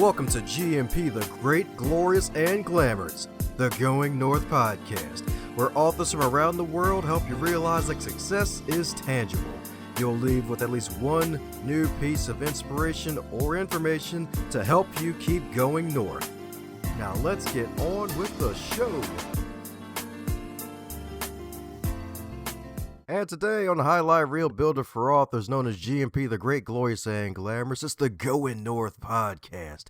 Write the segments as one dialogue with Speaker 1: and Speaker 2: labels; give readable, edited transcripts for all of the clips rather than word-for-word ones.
Speaker 1: Welcome to GMP, the Great, Glorious, and Glamorous, the Going North podcast, where authors from around the world help you realize that success is tangible. You'll leave with at least one new piece of inspiration or information to help you keep going north. Now let's get on with the show. And today on the Highlight Reel Builder for Authors, known as GMP, the Great, Glorious, and Glamorous, it's the Going North podcast.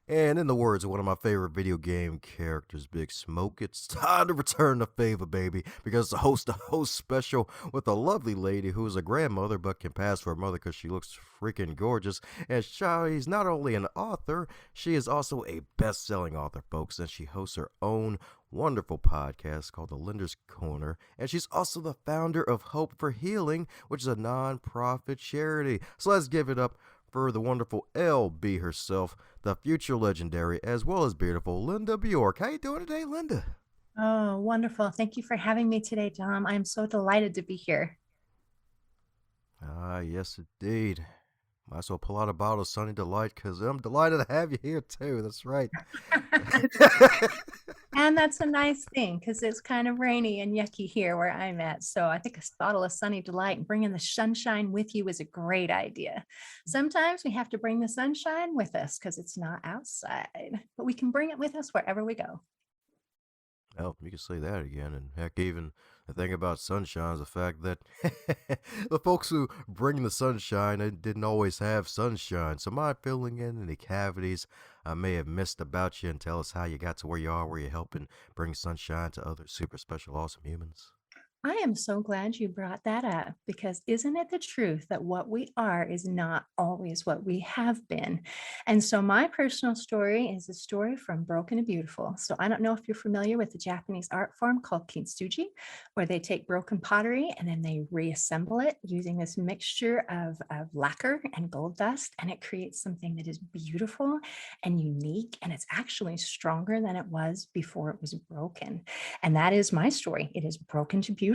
Speaker 1: And in the words of one of my favorite video game characters, Big Smoke, it's time to return the favor, baby, because it's a host special with a lovely lady who is a grandmother but can pass for a mother because she looks freaking gorgeous. And she's not only an author, she is also a best-selling author, folks, and she hosts her own wonderful podcast called The Linda's Corner, and she's also the founder of Hope for Healing, which is a non-profit charity. So let's give it up for the wonderful LB herself, the future legendary, as well as beautiful Linda Bjork. How you doing today, Linda?
Speaker 2: Oh, wonderful. Thank you for having me today, Tom. I'm so delighted to be here.
Speaker 1: Yes, indeed. Might as well pull out a bottle of Sunny Delight because I'm delighted to have you here, too. That's right.
Speaker 2: And that's a nice thing because it's kind of rainy and yucky here where I'm at. So I think a bottle of Sunny Delight and bringing the sunshine with you is a great idea. Sometimes we have to bring the sunshine with us because it's not outside, but we can bring it with us wherever we go.
Speaker 1: Well, you can say that again, and heck, even the thing about sunshine is the fact that the folks who bring the sunshine they didn't always have sunshine. So mind filling in any cavities I may have missed about you and tell us how you got to where you are, where you're helping bring sunshine to other super special, awesome humans.
Speaker 2: I am so glad you brought that up because isn't it the truth that what we are is not always what we have been? And so my personal story is a story from Broken to Beautiful. So I don't know if you're familiar with the Japanese art form called kintsugi, where they take broken pottery and then they reassemble it using this mixture of lacquer and gold dust, and it creates something that is beautiful and unique, and it's actually stronger than it was before it was broken. And that is my story. It is broken to beautiful.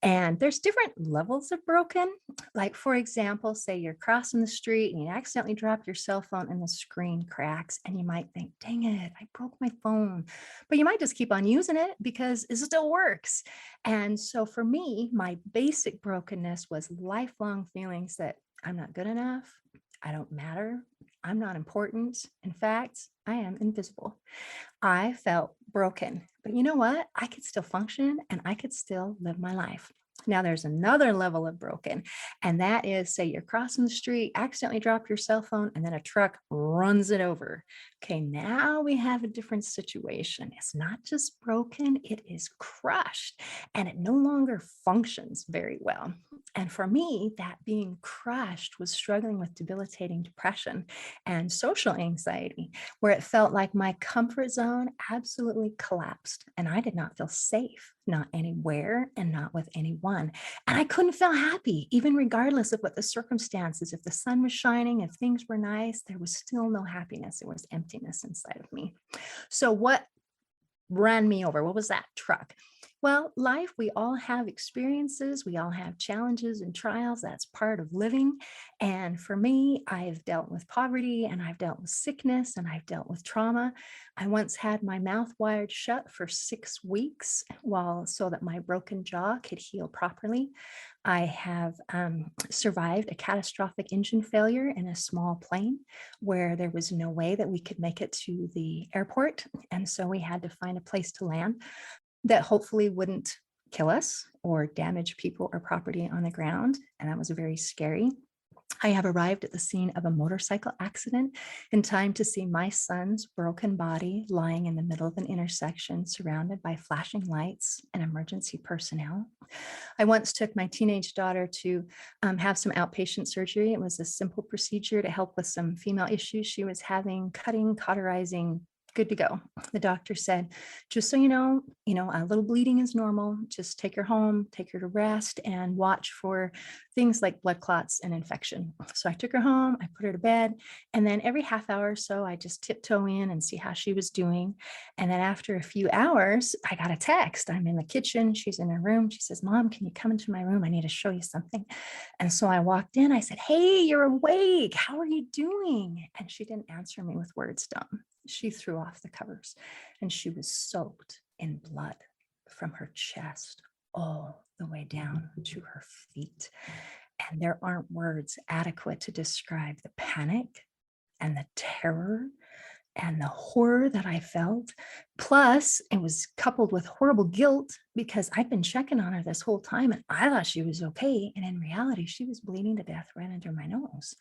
Speaker 2: And there's different levels of broken. Like, for example, say you're crossing the street and you accidentally drop your cell phone and the screen cracks, and you might think, dang it, I broke my phone. But you might just keep on using it because it still works. And so for me, my basic brokenness was lifelong feelings that I'm not good enough, I don't matter, I'm not important. In fact, I am invisible. I felt broken, but you know what? I could still function and I could still live my life. Now, there's another level of broken, and that is say you're crossing the street, accidentally drop your cell phone, and then a truck runs it over. Okay, now we have a different situation. It's not just broken, it is crushed, and it no longer functions very well. And for me, that being crushed was struggling with debilitating depression and social anxiety, where it felt like my comfort zone absolutely collapsed and I did not feel safe, not anywhere and not with anyone. And I couldn't feel happy, even regardless of what the circumstances. If the sun was shining, if things were nice, there was still no happiness. There was emptiness inside of me. So what ran me over? What was that truck? Well, life, we all have experiences, we all have challenges and trials. That's part of living. And for me, I've dealt with poverty and I've dealt with sickness and I've dealt with trauma. I once had my mouth wired shut for 6 weeks so that my broken jaw could heal properly. I have survived a catastrophic engine failure in a small plane where there was no way that we could make it to the airport. And so we had to find a place to land that hopefully wouldn't kill us or damage people or property on the ground. And that was very scary. I have arrived at the scene of a motorcycle accident in time to see my son's broken body lying in the middle of an intersection surrounded by flashing lights and emergency personnel. I once took my teenage daughter to have some outpatient surgery. It was a simple procedure to help with some female issues she was having, cutting, cauterizing, good to go. The doctor said, just so you know, a little bleeding is normal. Just take her home, take her to rest, and watch for things like blood clots and infection. So I took her home, I put her to bed, and then every half hour or so, I just tiptoe in and see how she was doing. And then after a few hours, I got a text. I'm in the kitchen, she's in her room. She says, Mom, can you come into my room? I need to show you something. And so I walked in, I said, Hey, you're awake. How are you doing? And she didn't answer me with words, Dom. She threw off the covers and she was soaked in blood from her chest all the way down to her feet. And there aren't words adequate to describe the panic and the terror and the horror that I felt. Plus, it was coupled with horrible guilt because I'd been checking on her this whole time and I thought she was okay. And in reality, she was bleeding to death right under my nose.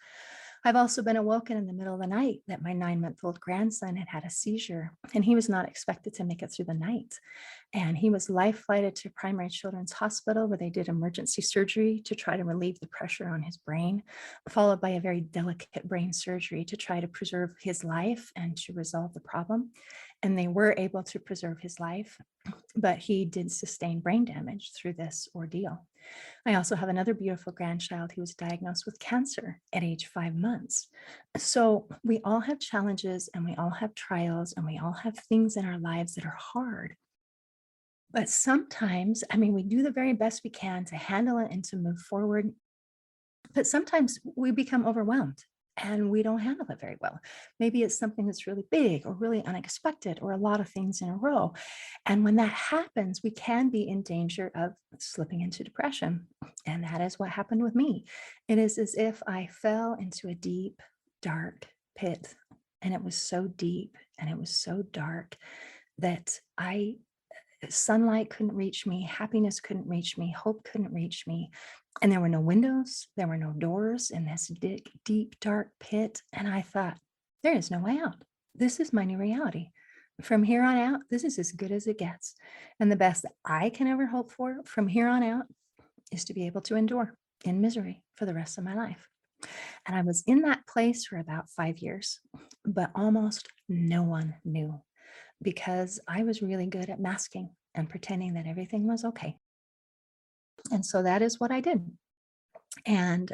Speaker 2: I've also been awoken in the middle of the night that my 9-month-old grandson had had a seizure and he was not expected to make it through the night. And he was life flighted to Primary Children's Hospital where they did emergency surgery to try to relieve the pressure on his brain, followed by a very delicate brain surgery to try to preserve his life and to resolve the problem. And they were able to preserve his life, but he did sustain brain damage through this ordeal. I also have another beautiful grandchild who was diagnosed with cancer at age 5 months. So we all have challenges and we all have trials and we all have things in our lives that are hard. But sometimes, I mean, we do the very best we can to handle it and to move forward. But sometimes we become overwhelmed and we don't handle it very well. Maybe it's something that's really big or really unexpected or a lot of things in a row. And when that happens, we can be in danger of slipping into depression. And that is what happened with me. It is as if I fell into a deep, dark pit. And it was so deep and it was so dark that sunlight couldn't reach me, happiness couldn't reach me, hope couldn't reach me. And there were no windows, there were no doors in this deep, deep, dark pit. And I thought, there is no way out. This is my new reality. From here on out, this is as good as it gets. And the best that I can ever hope for from here on out is to be able to endure in misery for the rest of my life. And I was in that place for about 5 years, but almost no one knew because I was really good at masking and pretending that everything was okay. And so that is what I did. And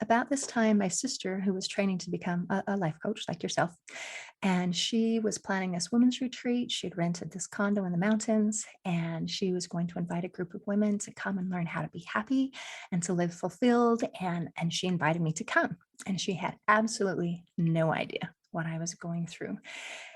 Speaker 2: about this time, my sister, who was training to become a life coach like yourself, and she was planning this women's retreat. She'd rented this condo in the mountains, and she was going to invite a group of women to come and learn how to be happy and to live fulfilled. And she invited me to come. And she had absolutely no idea what I was going through.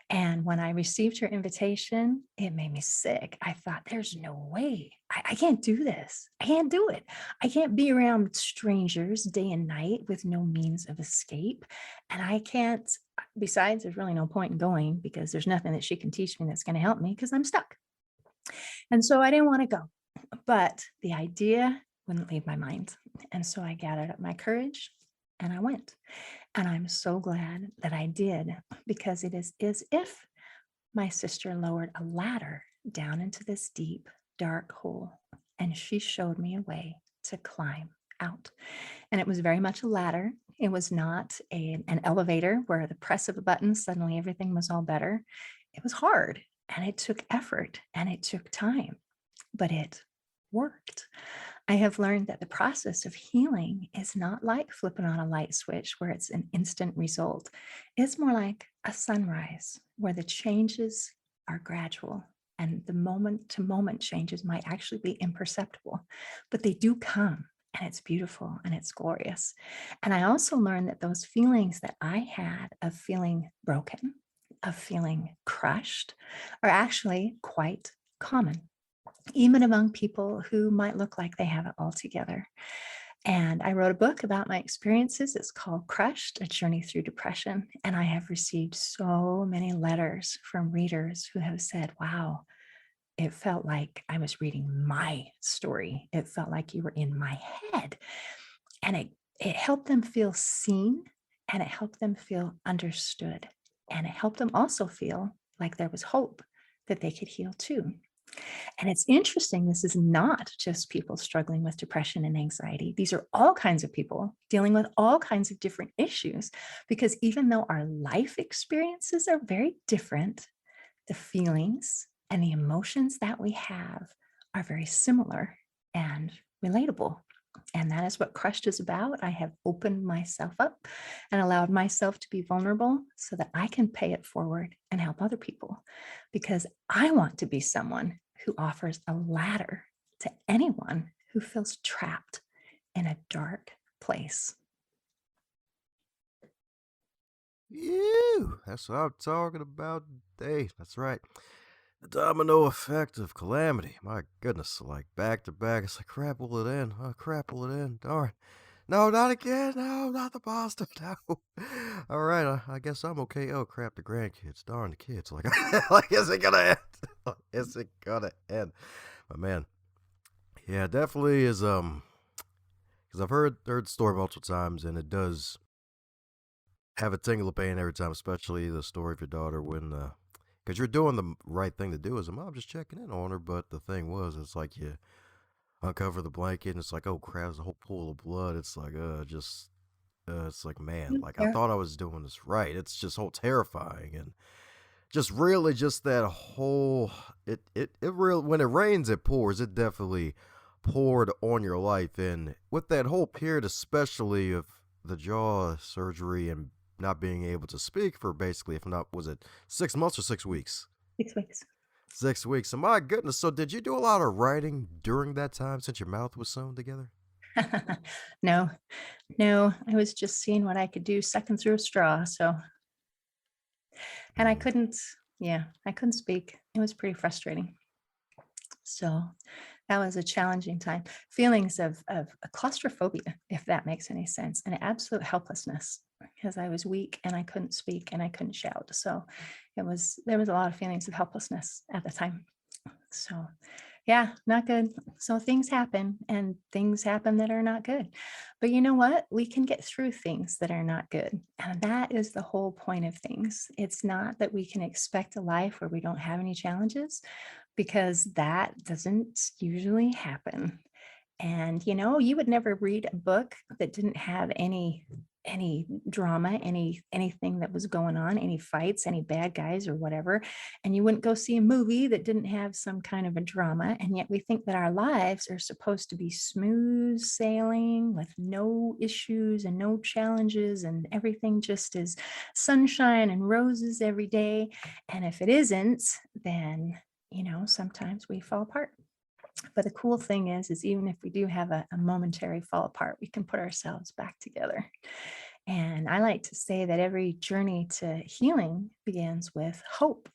Speaker 2: And when I received her invitation, it made me sick. I thought, there's no way. I can't do this. I can't do it. I can't be around strangers day and night with no means of escape. And I can't, besides, there's really no point in going because there's nothing that she can teach me that's going to help me because I'm stuck. And so I didn't want to go. But the idea wouldn't leave my mind. And so I gathered up my courage and I went. And I'm so glad that I did because it is as if my sister lowered a ladder down into this deep, dark hole and she showed me a way to climb out. And it was very much a ladder. It was not an elevator where the press of a button, suddenly everything was all better. It was hard and it took effort and it took time, but it worked. I have learned that the process of healing is not like flipping on a light switch where it's an instant result. It's more like a sunrise where the changes are gradual and the moment to moment changes might actually be imperceptible, but they do come and it's beautiful and it's glorious. And I also learned that those feelings that I had of feeling broken, of feeling crushed, are actually quite common even among people who might look like they have it all together. And I wrote a book about my experiences. It's called Crushed, A Journey Through Depression. And I have received so many letters from readers who have said, wow, it felt like I was reading my story. It felt like you were in my head. And it helped them feel seen and it helped them feel understood. And it helped them also feel like there was hope that they could heal too. And it's interesting, this is not just people struggling with depression and anxiety. These are all kinds of people dealing with all kinds of different issues, because even though our life experiences are very different, The feelings and the emotions that we have are very similar and relatable. And that is what Crushed is about. I have opened myself up and allowed myself to be vulnerable so that I can pay it forward and help other people, because I want to be someone who offers a ladder to anyone who feels trapped in a dark place.
Speaker 1: Ew, that's what I'm talking about today. That's right. The domino effect of calamity. My goodness, like back to back. It's like crap, will it end? Oh, crap, will it end? Darn. No, not again. No, not the pasta. No. All right, I guess I'm okay. Oh, crap, the grandkids. Darn the kids. Like, like, is it gonna end? Is it gonna end? But man, yeah, it definitely is. Because I've heard the story multiple times, and it does have a tingle of pain every time, especially the story of your daughter when, because you're doing the right thing to do as a mom, just checking in on her. But the thing was, it's like you uncover the blanket, and it's like, oh crap, there's a whole pool of blood. It's like, it's like, man, like I
Speaker 2: Yeah.
Speaker 1: thought I was doing this right. It's just whole terrifying, and just really just that whole it real when it rains it pours. It definitely poured on your life, and with that whole period, especially of the jaw surgery and not being able to speak for basically, if not, was it 6 months or 6 weeks?
Speaker 2: 6 weeks.
Speaker 1: 6 weeks. So my goodness. So did you do a lot of writing during that time since your mouth was sewn together?
Speaker 2: No, no, I was just seeing what I could do sucking through a straw. So, and I
Speaker 1: Mm.
Speaker 2: couldn't, yeah, I couldn't speak. It was pretty frustrating. So that was a challenging time. Feelings of claustrophobia, if that makes any sense, and absolute helplessness because I was weak and I couldn't speak and I couldn't shout. So there was a lot of feelings of helplessness at the time. So yeah, not good. So things happen and things happen that are not good. But you know what? We can get through things that are not good. And that is the whole point of things. It's not that we can expect a life where we don't have any challenges, because that doesn't usually happen. And you would never read a book that didn't have any drama, anything that was going on, any fights, any bad guys or whatever. And you wouldn't go see a movie that didn't have some kind of a drama. And yet we think that our lives are supposed to be smooth sailing with no issues and no challenges, and everything just is sunshine and roses every day. And if it isn't, then sometimes we fall apart. But the cool thing is even if we do have a momentary fall apart, we can put ourselves back together. And I like to say that every journey to healing begins with hope.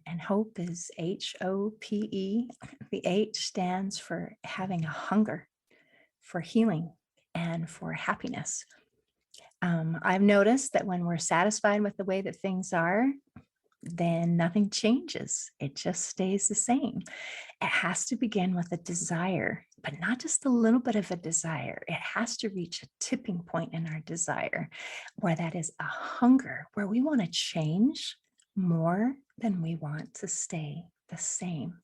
Speaker 2: And hope is HOPE. The H stands for having a hunger for healing and for happiness. I've noticed that when we're satisfied with the way that things are, then nothing changes. It just stays the same. It has to begin with a desire, but not just a little bit of a desire. It has to reach a tipping point in our desire where that is a hunger, where we want to change more than we want to stay the same.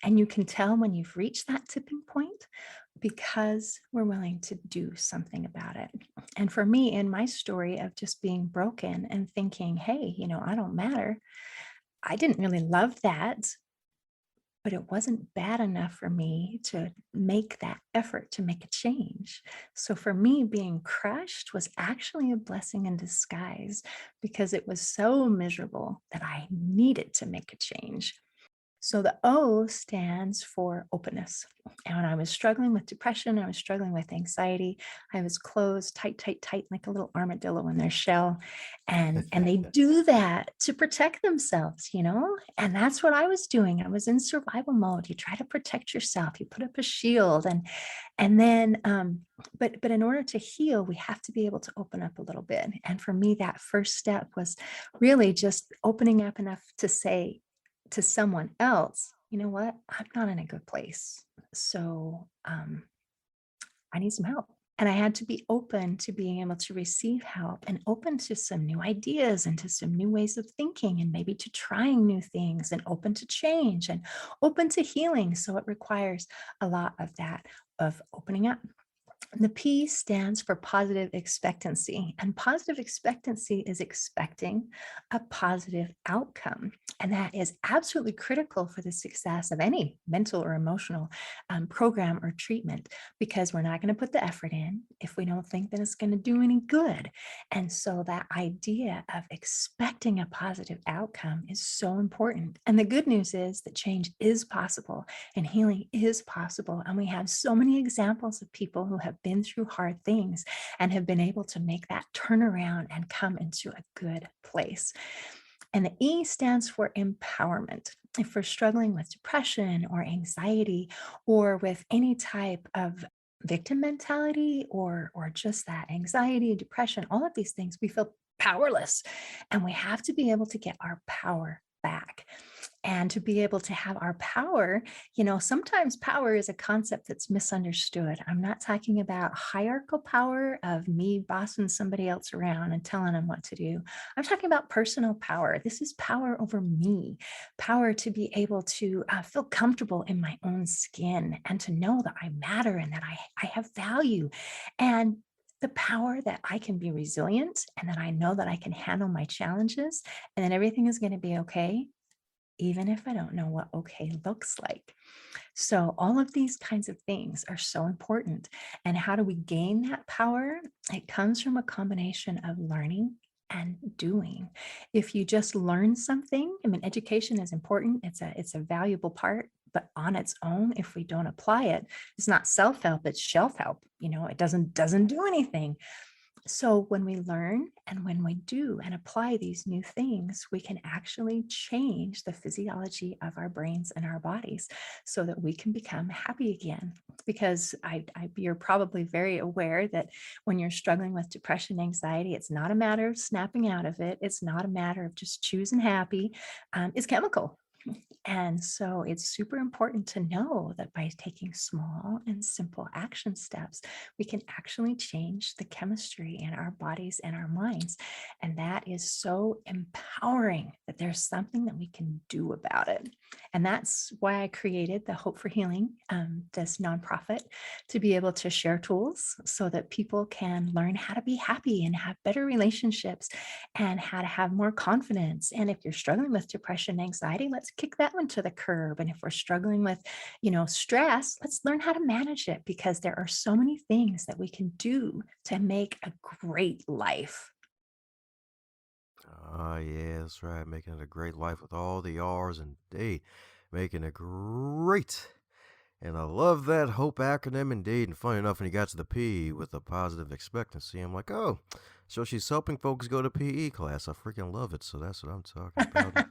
Speaker 2: And you can tell when you've reached that tipping point because we're willing to do something about it. And for me, in my story of just being broken and thinking, hey, I don't matter, I didn't really love that, but it wasn't bad enough for me to make that effort to make a change. So for me, being crushed was actually a blessing in disguise because it was so miserable that I needed to make a change. So the O stands for openness. And when I was struggling with depression, I was struggling with anxiety, I was closed tight, tight, tight, like a little armadillo in their shell. And they do that to protect themselves, And that's what I was doing. I was in survival mode. You try to protect yourself, you put up a shield, and then but in order to heal, we have to be able to open up a little bit. And for me, that first step was really just opening up enough to say to someone else, you know what, I'm not in a good place. So I need some help. And I had to be open to being able to receive help and open to some new ideas and to some new ways of thinking and maybe to trying new things and open to change and open to healing. So it requires a lot of that, of opening up. The P stands for positive expectancy, and positive expectancy is expecting a positive outcome. And that is absolutely critical for the success of any mental or emotional program or treatment, because we're not going to put the effort in if we don't think that it's going to do any good. And so, that idea of expecting a positive outcome is so important. And the good news is that change is possible and healing is possible. And we have so many examples of people who have been through hard things and have been able to make that turnaround and come into a good place. And the E stands for empowerment. If we're struggling with depression or anxiety or with any type of victim mentality or just that anxiety, depression, all of these things, we feel powerless. And we have to be able to get our power back. And to be able to have our power, sometimes power is a concept that's misunderstood. I'm not talking about hierarchical power of me bossing somebody else around and telling them what to do. I'm talking about personal power. This is power over me, power to be able to feel comfortable in my own skin and to know that I matter and that I have value. And the power that I can be resilient and that I know that I can handle my challenges and then everything is going to be okay, even if I don't know what okay looks like. So, all of these kinds of things are so important. And how do we gain that power? It comes from a combination of learning and doing. If you just learn something, I mean, education is important. It's a valuable part, but on its own, if we don't apply it, it's not self-help, it's shelf-help. It doesn't do anything. So when we learn and when we do and apply these new things, we can actually change the physiology of our brains and our bodies so that we can become happy again. Because you're probably very aware that when you're struggling with depression, anxiety, it's not a matter of snapping out of it. It's not a matter of just choosing happy. It's chemical. And so it's super important to know that by taking small and simple action steps, we can actually change the chemistry in our bodies and our minds. And that is so empowering that there's something that we can do about it. And that's why I created the Hope for Healing, this nonprofit, to be able to share tools so that people can learn how to be happy and have better relationships and how to have more confidence. And if you're struggling with depression, anxiety, let's kick that one to the curb. And if we're struggling with, stress, let's learn how to manage it, because there are so many things that we can do to make a great life.
Speaker 1: Ah, yeah, that's right. Making it a great life with all the R's indeed. Making it great. And I love that HOPE acronym indeed. And funny enough, when you got to the P with the positive expectancy, I'm like, oh, so she's helping folks go to PE class. I freaking love it. So that's what I'm talking about.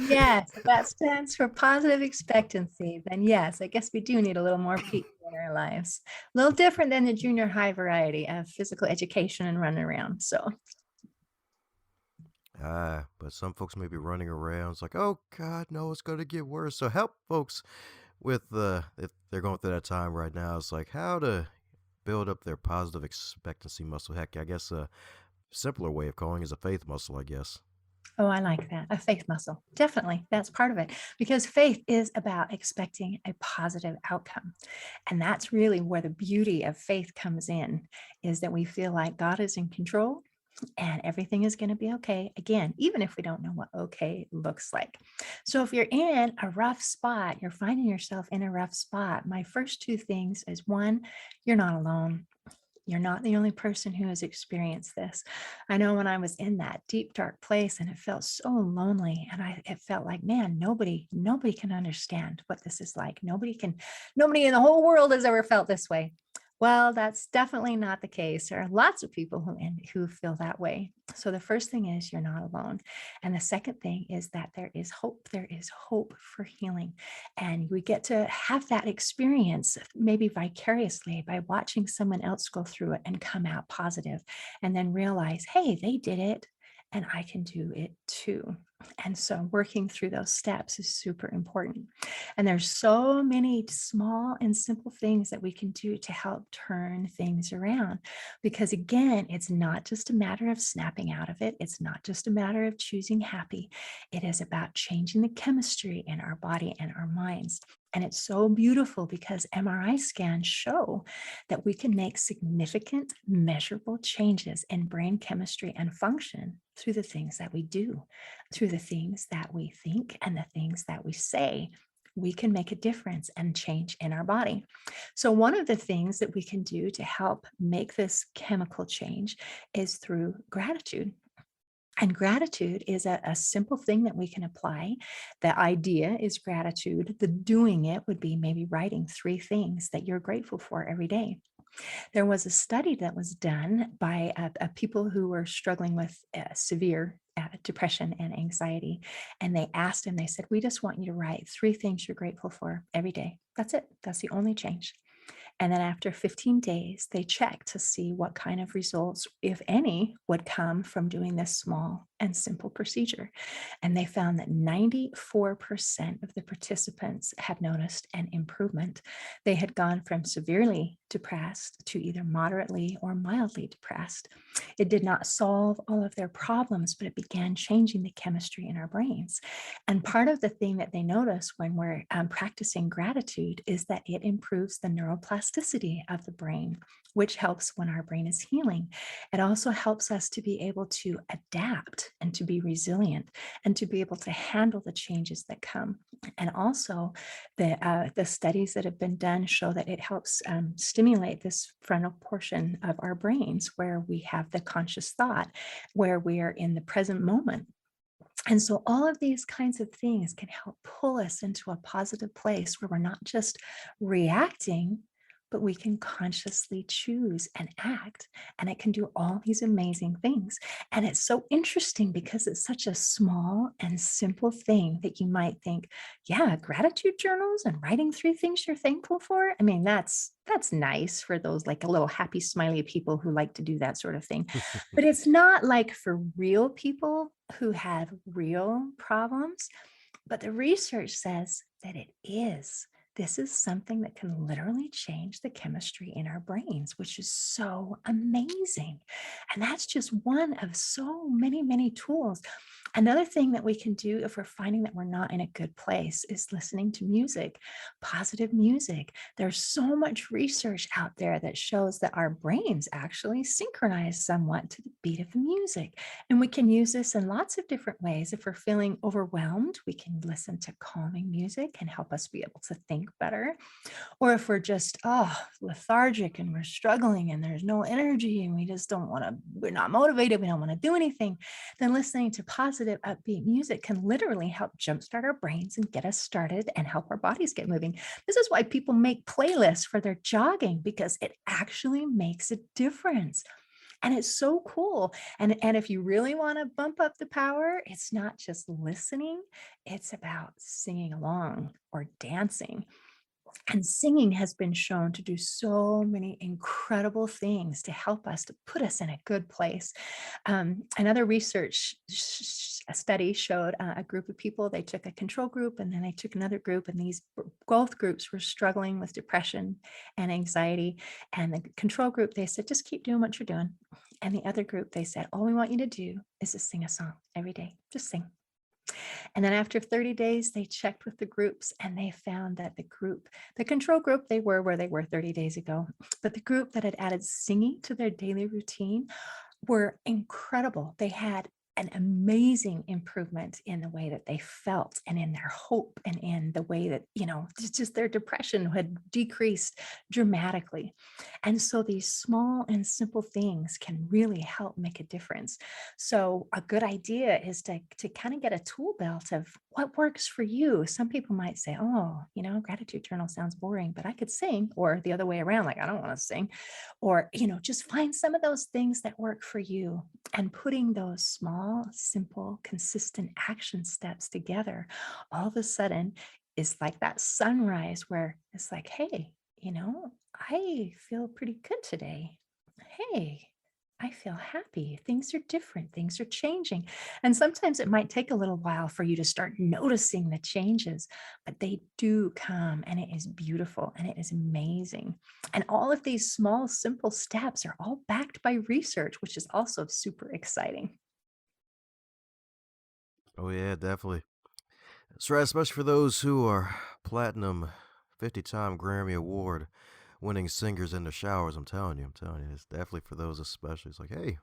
Speaker 2: Yes, if that stands for positive expectancy, then yes, I guess we do need a little more PE in our lives. A little different than the junior high variety of physical education and running around. So,
Speaker 1: But some folks may be running around. It's like, oh God, no, it's going to get worse. So help folks with if they're going through that time right now. It's like how to build up their positive expectancy muscle. Heck, I guess a simpler way of calling is a faith muscle. I guess.
Speaker 2: oh, I like that. A faith muscle. Definitely. That's part of it, because faith is about expecting a positive outcome. And that's really where the beauty of faith comes in, is that we feel like God is in control and everything is going to be okay. Again, even if we don't know what okay looks like. So if you're in a rough spot, you're finding yourself in a rough spot, my first two things is, one, you're not alone. You're not the only person who has experienced this. I know when I was in that deep, dark place and it felt so lonely, and it felt like, man, nobody can understand what this is like. Nobody in the whole world has ever felt this way. Well, that's definitely not the case. There are lots of people who feel that way. So the first thing is, you're not alone. And the second thing is that there is hope. There is hope for healing. And we get to have that experience, maybe vicariously, by watching someone else go through it and come out positive, and then realize, hey, they did it and I can do it too. And so working through those steps is super important. And there's so many small and simple things that we can do to help turn things around. Because again, it's not just a matter of snapping out of it. It's not just a matter of choosing happy. It is about changing the chemistry in our body and our minds. And it's so beautiful because MRI scans show that we can make significant, measurable changes in brain chemistry and function through the things that we do, through the things that we think and the things that we say. We can make a difference and change in our body. So, one of the things that we can do to help make this chemical change is through gratitude. And gratitude is a simple thing that we can apply. The idea is gratitude. The doing it would be maybe writing 3 things that you're grateful for every day. There was a study that was done by people who were struggling with severe depression and anxiety. And they asked them, they said, we just want you to write 3 things you're grateful for every day. That's it. That's the only change. And then after 15 days, they checked to see what kind of results, if any, would come from doing this small and simple procedure. And they found that 94% of the participants had noticed an improvement. They had gone from severely depressed to either moderately or mildly depressed. It did not solve all of their problems, but it began changing the chemistry in our brains. And part of the thing that they notice when we're practicing gratitude is that it improves the neuroplasticity of the brain, which helps when our brain is healing. It also helps us to be able to adapt and to be resilient and to be able to handle the changes that come. And also, the studies that have been done show that it helps stimulate this frontal portion of our brains where we have the conscious thought, where we are in the present moment. And so all of these kinds of things can help pull us into a positive place where we're not just reacting, but we can consciously choose and act. And it can do all these amazing things. And it's so interesting because it's such a small and simple thing that you might think, yeah, gratitude journals and writing 3 things you're thankful for. I mean, that's nice for those like a little happy smiley people who like to do that sort of thing. But it's not like for real people who have real problems. But the research says that it is. This is something that can literally change the chemistry in our brains, which is so amazing. And that's just one of so many, many tools. Another thing that we can do if we're finding that we're not in a good place is listening to music, positive music. There's so much research out there that shows that our brains actually synchronize somewhat to the beat of the music. And we can use this in lots of different ways. If we're feeling overwhelmed, we can listen to calming music and help us be able to think better. Or if we're just, lethargic and we're struggling and there's no energy and we just don't want to, we're not motivated, we don't want to do anything, then listening to positive, upbeat music can literally help jumpstart our brains and get us started and help our bodies get moving. This is why people make playlists for their jogging because it actually makes a difference. And it's so cool. And if you really want to bump up the power, it's not just listening, it's about singing along or dancing. And singing has been shown to do so many incredible things to help us, to put us in a good place. Another research a study showed a group of people, they took a control group and then they took another group, and these both groups were struggling with depression and anxiety. And the control group, they said, just keep doing what you're doing. And the other group, they said, all we want you to do is to sing a song every day. Just sing. And then after 30 days, they checked with the groups and they found that the control group, they were where they were 30 days ago. But the group that had added singing to their daily routine were incredible. They had an amazing improvement in the way that they felt and in their hope and in the way that, just their depression had decreased dramatically. And so these small and simple things can really help make a difference. So a good idea is to kind of get a tool belt of what works for you. Some people might say, oh, gratitude journal sounds boring, but I could sing, or the other way around, like I don't want to sing, or, just find some of those things that work for you. And putting those small, simple, consistent action steps together, all of a sudden is like that sunrise where it's like, hey, I feel pretty good today. Hey, I feel happy. Things are different. Things are changing. And sometimes it might take a little while for you to start noticing the changes, but they do come and it is beautiful and it is amazing. And all of these small, simple steps are all backed by research, which is also super exciting.
Speaker 1: Oh yeah, definitely. That's right, especially for those who are platinum 50-time Grammy Award winning singers in the showers. I'm telling you, it's definitely for those especially. It's like, hey,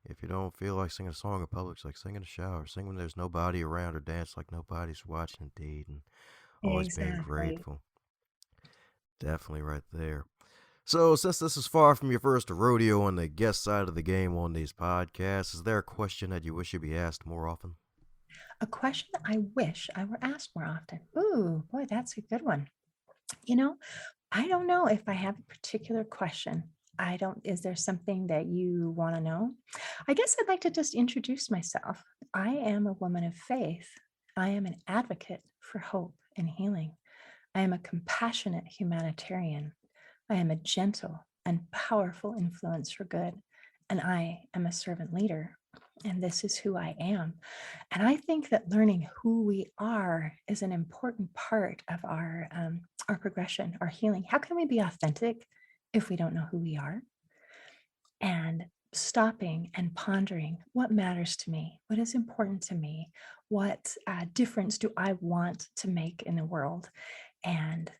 Speaker 1: if you don't feel like singing a song in public, it's like sing in the shower, sing when there's nobody around, or dance like nobody's watching. Indeed, and always being
Speaker 2: Exactly.
Speaker 1: grateful. Definitely right there. So, since this is far from your first rodeo on the guest side of the game on these podcasts, is there a question that you wish you'd be asked more often?
Speaker 2: A question I wish I were asked more often. Ooh, boy, that's a good one. You know, I don't know if I have a particular question. I don't, is there something that you want to know? I guess I'd like to just introduce myself. I am a woman of faith. I am an advocate for hope and healing. I am a compassionate humanitarian. I am a gentle and powerful influence for good. And I am a servant leader. And this is who I am. And I think that learning who we are is an important part of our progression, our healing. How can we be authentic if we don't know who we are? And stopping and pondering what matters to me, what is important to me, what difference do I want to make in the world, and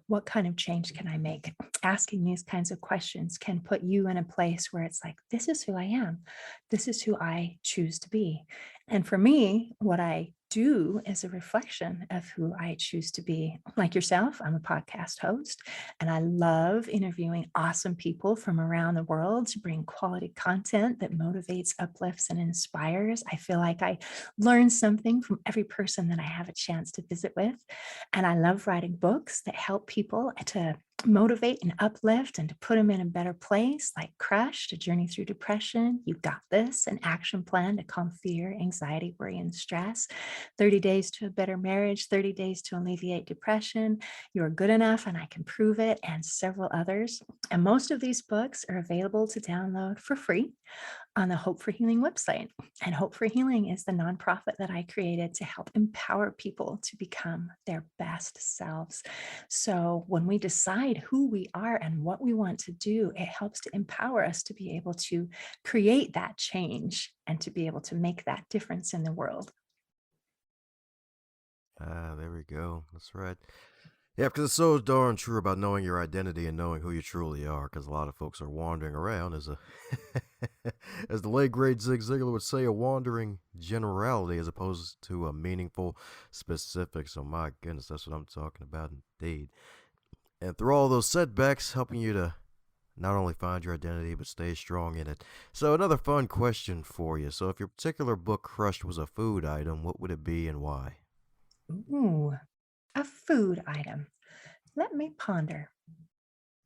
Speaker 2: what kind of change can I make? Asking these kinds of questions can put you in a place where it's like, this is who I am. This is who I choose to be. And for me, what I do is a reflection of who I choose to be. Like yourself, I'm a podcast host, and I love interviewing awesome people from around the world to bring quality content that motivates, uplifts, and inspires. I feel like I learn something from every person that I have a chance to visit with. And I love writing books that help people to motivate and uplift and to put them in a better place, like Crushed, A Journey Through Depression, You Got This, An Action Plan to Calm Fear, Anxiety, Worry, and Stress, 30 Days to a Better Marriage, 30 Days to Alleviate Depression, You're Good Enough and I Can Prove It, and several others. And most of these books are available to download for free on the Hope for Healing website. And Hope for Healing is the nonprofit that I created to help empower people to become their best selves. So when we decide who we are and what we want to do, it helps to empower us to be able to create that change and to be able to make that difference in the world.
Speaker 1: Ah, there we go. That's right. Yeah, because it's so darn true about knowing your identity and knowing who you truly are. Because a lot of folks are wandering around as a, as the late great Zig Ziglar would say, a wandering generality as opposed to a meaningful specific. So my goodness, that's what I'm talking about, indeed. And through all those setbacks, helping you to not only find your identity but stay strong in it. So another fun question for you. So if your particular book Crushed was a food item, what would it be and why?
Speaker 2: Ooh, a food item. Let me ponder.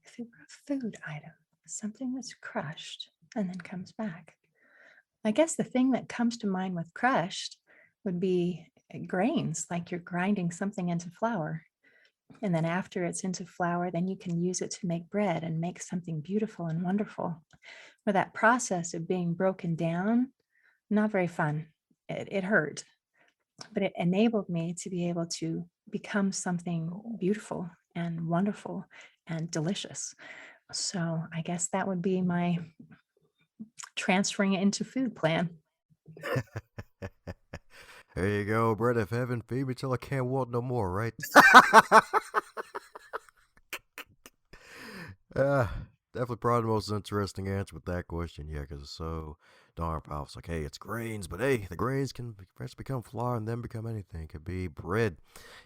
Speaker 2: If it were a food item, something that's crushed and then comes back. I guess the thing that comes to mind with crushed would be grains, like you're grinding something into flour. And then after it's into flour, then you can use it to make bread and make something beautiful and wonderful. Where that process of being broken down, not very fun. It hurt, but it enabled me to be able to become something beautiful and wonderful and delicious. So I guess that would be my transferring it into food plan.
Speaker 1: There you go, bread of heaven, feed me till I can't walk no more, right? uh, Definitely probably the most interesting answer with that question, yeah, because it's so darn powerful. It's like, hey, it's grains, but hey, the grains can first become flour and then become anything. It could be bread.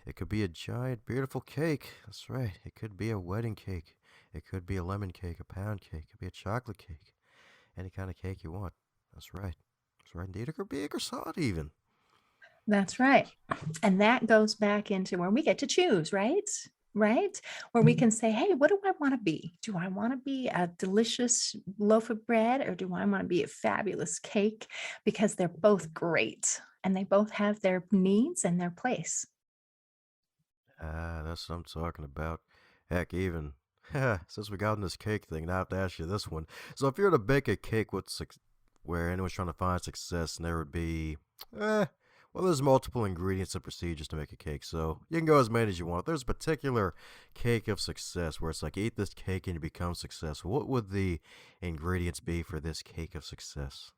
Speaker 1: It could be a giant, beautiful cake. That's right. It could be a wedding cake. It could be a lemon cake, a pound cake. It could be a chocolate cake. Any kind of cake you want. That's right. That's right indeed. It could be a croissant even.
Speaker 2: That's right. And that goes back into where we get to choose, right? Right? Where we can say, hey, what do I want to be? Do I want to be a delicious loaf of bread or do I want to be a fabulous cake? Because they're both great and they both have their needs and their place.
Speaker 1: That's what I'm talking about. Heck, even Since we got on this cake thing, now I have to ask you this one. So, if you were to bake a cake where anyone's trying to find success, and there would be, eh, well, there's multiple ingredients and procedures to make a cake, so you can go as many as you want. If there's a particular cake of success where it's like eat this cake and you become successful, what would the ingredients be for this cake of success?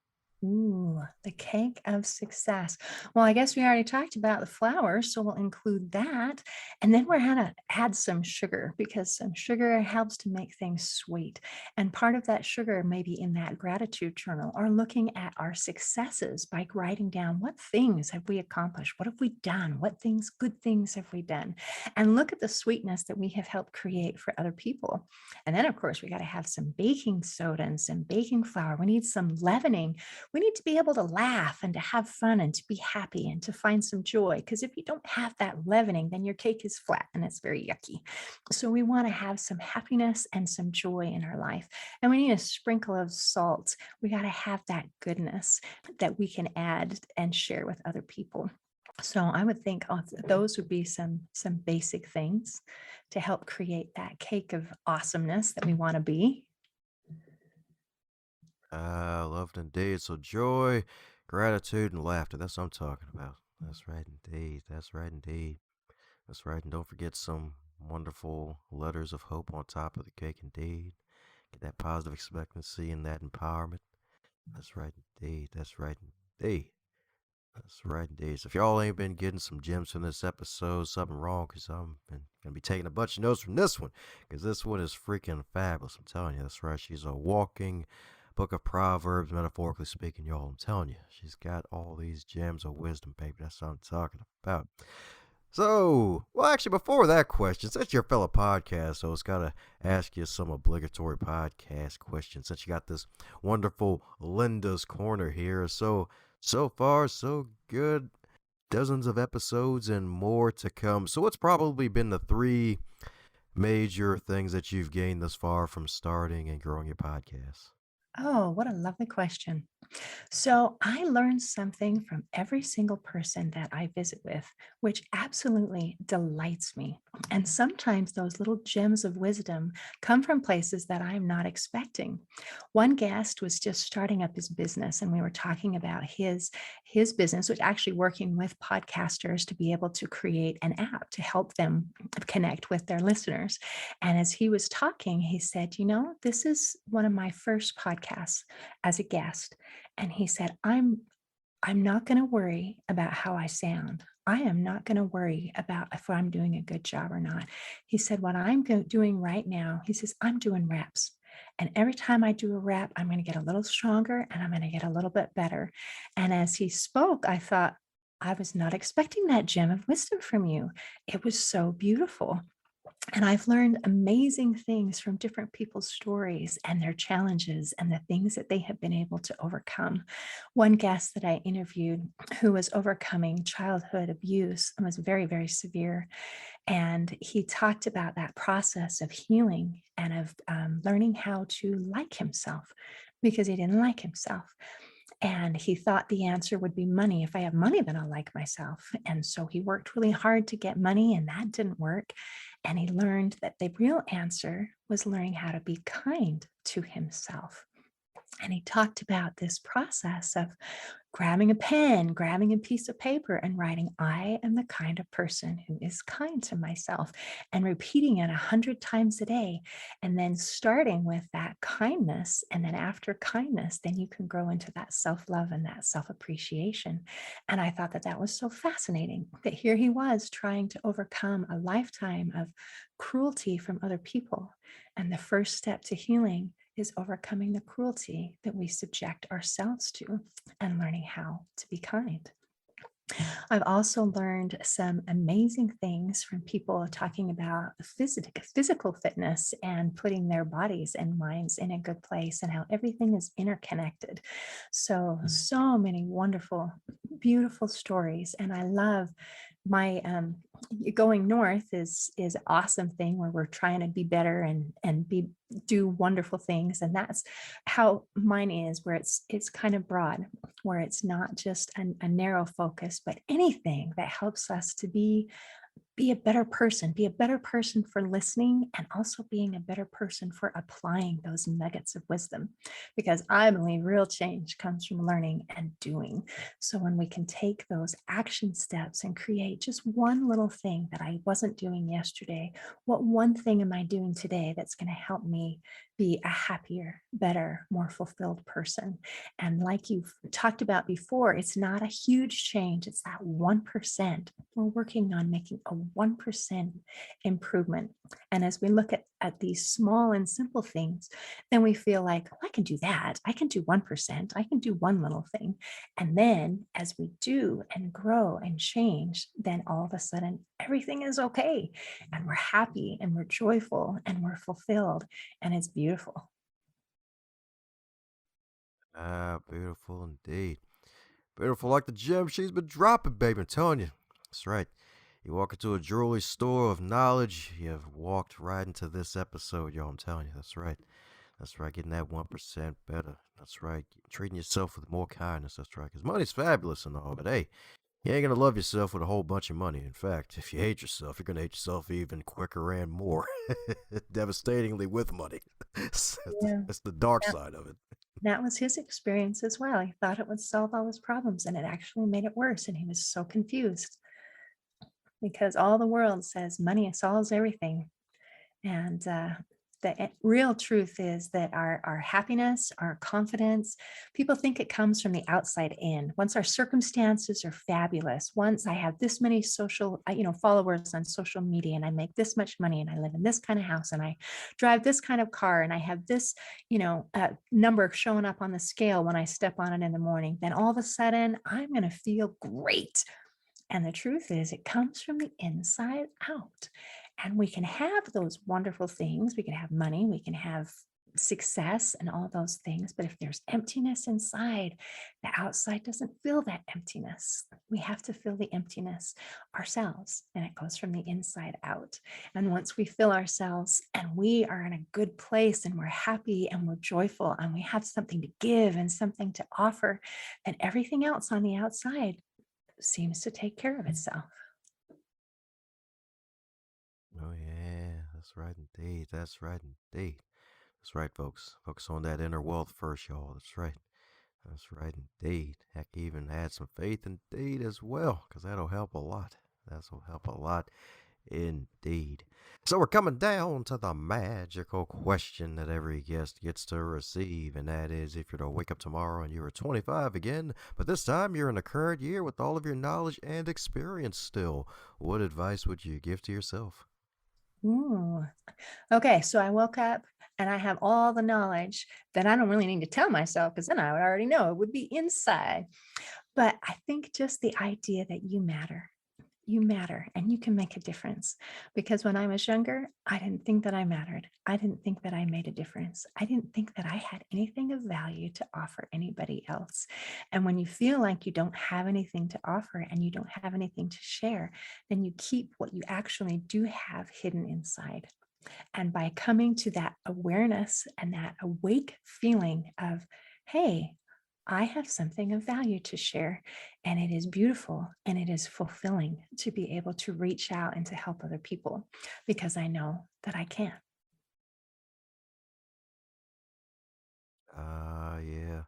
Speaker 2: Ooh, the cake of success. Well, I guess we already talked about the flour, so we'll include that. And then we're gonna add some sugar because some sugar helps to make things sweet. And part of that sugar may be in that gratitude journal or looking at our successes by writing down what things have we accomplished? What have we done? What things, good things have we done? And look at the sweetness that we have helped create for other people. And then, of course, we got to have some baking soda and some baking flour. We need some leavening. We need to be able to laugh and to have fun and to be happy and to find some joy. Because if you don't have that leavening, then your cake is flat and it's very yucky. So we want to have some happiness and some joy in our life. And we need a sprinkle of salt. We got to have that goodness that we can add and share with other people. So I would think those would be some basic things to help create that cake of awesomeness that we want to be.
Speaker 1: Loved indeed. So, joy, gratitude, and laughter. That's what I'm talking about. That's right indeed. That's right indeed. That's right. And don't forget some wonderful letters of hope on top of the cake, indeed. Get that positive expectancy and that empowerment. That's right indeed. That's right indeed. That's right indeed. So if y'all ain't been getting some gems from this episode, something wrong, because I'm gonna be taking a bunch of notes from this one, because this one is freaking fabulous. I'm telling you, that's right. She's a walking book of Proverbs, metaphorically speaking, y'all. I'm telling you, she's got all these gems of wisdom, baby. That's what I'm talking about. So, well, actually, before that question, since you're a fellow podcast host, gotta ask you some obligatory podcast questions. Since you got this wonderful Linda's Corner here, so far so good. Dozens of episodes and more to come. So, what's probably been the three major things that you've gained thus far from starting and growing your podcast?
Speaker 2: Oh, what a lovely question. So I learn something from every single person that I visit with, which absolutely delights me. And sometimes those little gems of wisdom come from places that I'm not expecting. One guest was just starting up his business, and we were talking about his business, which actually working with podcasters to be able to create an app to help them connect with their listeners. And as he was talking, he said, this is one of my first podcasts as a guest. And he said, I'm not going to worry about how I sound. I am not going to worry about if I'm doing a good job or not. He said, what I'm doing right now, he says, I'm doing reps. And every time I do a rep, I'm going to get a little stronger and I'm going to get a little bit better. And as he spoke, I thought, I was not expecting that gem of wisdom from you. It was so beautiful. And I've learned amazing things from different people's stories and their challenges and the things that they have been able to overcome. One guest that I interviewed who was overcoming childhood abuse and was very, very severe. And he talked about that process of healing and of learning how to like himself because he didn't like himself. And he thought the answer would be money. If I have money, then I'll like myself. And so he worked really hard to get money, and that didn't work. And he learned that the real answer was learning how to be kind to himself. And he talked about this process of grabbing a pen, grabbing a piece of paper, and writing, I am the kind of person who is kind to myself, and repeating it 100 times a day. And then starting with that kindness. And then after kindness, then you can grow into that self-love and that self-appreciation. And I thought that that was so fascinating that here he was trying to overcome a lifetime of cruelty from other people. And the first step to healing is overcoming the cruelty that we subject ourselves to and learning how to be kind. I've also learned some amazing things from people talking about physical fitness and putting their bodies and minds in a good place and how everything is interconnected. So many wonderful, beautiful stories. And I love my going north is an awesome thing where we're trying to be better and do wonderful things. And that's how mine is, where it's kind of broad, where it's not just a narrow focus, but anything that helps us to be be be a better person for listening, and also being a better person for applying those nuggets of wisdom. Because I believe real change comes from learning and doing. So when we can take those action steps and create just one little thing that I wasn't doing yesterday, what one thing am I doing today that's going to help me be a happier, better, more fulfilled person? And like you've talked about before, it's not a huge change, it's that 1%. We're working on making a 1% improvement. And as we look at these small and simple things, then we feel like, "Oh, I can do that. I can do 1%. I can do one little thing." And then as we do and grow and change, then all of a sudden everything is okay. And we're happy and we're joyful and we're fulfilled. And it's beautiful.
Speaker 1: Ah, beautiful indeed. Beautiful like the gem she's been dropping, baby. I'm telling you. That's right. You walk into a jewelry store of knowledge, you've walked right into this episode, yo. I'm telling you. That's right. That's right. Getting that 1% better. That's right. Treating yourself with more kindness. That's right. Because money's fabulous and all, but hey, you ain't going to love yourself with a whole bunch of money. In fact, if you hate yourself, you're going to hate yourself even quicker and more devastatingly with money. that's,
Speaker 2: Yeah.
Speaker 1: that's the dark
Speaker 2: That,
Speaker 1: side of it.
Speaker 2: that was his experience as well. He thought it would solve all his problems, and it actually made it worse. And he was so confused because all the world says money solves everything. And the real truth is that our happiness, our confidence, people think it comes from the outside in. Once our circumstances are fabulous, once I have this many followers on social media, and I make this much money, and I live in this kind of house, and I drive this kind of car, and I have this, number showing up on the scale when I step on it in the morning, then all of a sudden I'm going to feel great. And the truth is, it comes from the inside out. And we can have those wonderful things. We can have money, we can have success and all those things. But if there's emptiness inside, the outside doesn't fill that emptiness. We have to fill the emptiness ourselves, and it goes from the inside out. And once we fill ourselves and we are in a good place and we're happy and we're joyful and we have something to give and something to offer, then everything else on the outside seems to take care of itself.
Speaker 1: Oh, yeah. That's right indeed. That's right indeed. That's right, folks. Focus on that inner wealth first, y'all. That's right. That's right indeed. Heck, even add some faith indeed as well, because that'll help a lot. That'll help a lot indeed. So we're coming down to the magical question that every guest gets to receive, and that is if you're to wake up tomorrow and you're 25 again, but this time you're in the current year with all of your knowledge and experience still, what advice would you give to yourself?
Speaker 2: Ooh. Okay, so I woke up and I have all the knowledge that I don't really need to tell myself, because then I would already know it would be inside. But I think just the idea that you matter and you can make a difference. Because when I was younger, I didn't think that I mattered. I didn't think that I made a difference. I didn't think that I had anything of value to offer anybody else. And when you feel like you don't have anything to offer and you don't have anything to share, then you keep what you actually do have hidden inside. And by coming to that awareness and that awake feeling of, hey, I have something of value to share, and it is beautiful and it is fulfilling to be able to reach out and to help other people, because I know that I can.
Speaker 1: Ah, yeah.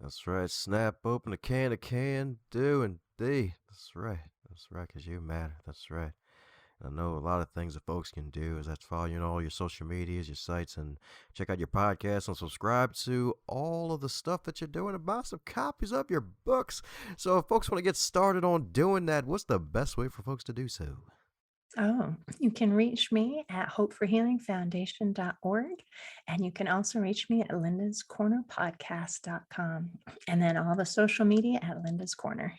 Speaker 1: That's right. Snap open a can do indeed. That's right. That's right, because you matter. That's right. I know a lot of things that folks can do is that's follow you know all your social medias, your sites, and check out your podcasts and subscribe to all of the stuff that you're doing and buy some copies of your books. So if folks want to get started on doing that, what's the best way for folks to do so?
Speaker 2: Oh, you can reach me at hopeforhealingfoundation.org. And you can also reach me at lindascornerpodcast.com. And then all the social media at Linda's Corner.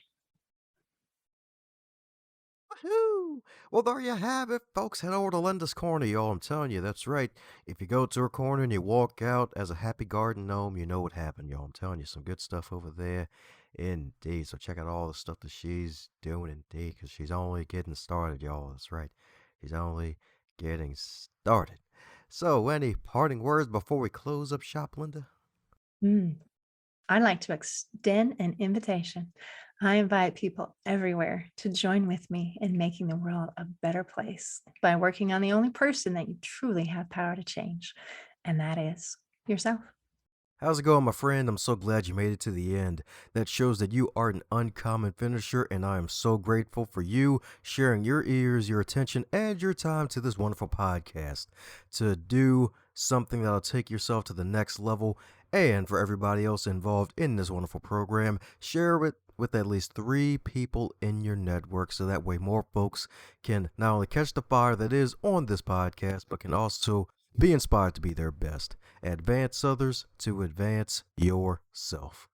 Speaker 1: Woohoo! Well, there you have it, folks. Head over to Linda's Corner, y'all. I'm telling you, that's right. If you go to her corner and you walk out as a happy garden gnome, you know what happened, y'all. I'm telling you, some good stuff over there, indeed. So check out all the stuff that she's doing, indeed, because she's only getting started, y'all. That's right. She's only getting started. So, any parting words before we close up shop, Linda?
Speaker 2: Mm. I'd like to extend an invitation. I invite people everywhere to join with me in making the world a better place by working on the only person that you truly have power to change, and that is yourself.
Speaker 1: How's it going, my friend? I'm so glad you made it to the end. That shows that you are an uncommon finisher, and I am so grateful for you sharing your ears, your attention, and your time to this wonderful podcast to do something that'll take yourself to the next level. And for everybody else involved in this wonderful program, share it with at least 3 people in your network so that way more folks can not only catch the fire that is on this podcast, but can also be inspired to be their best. Advance others to advance yourself.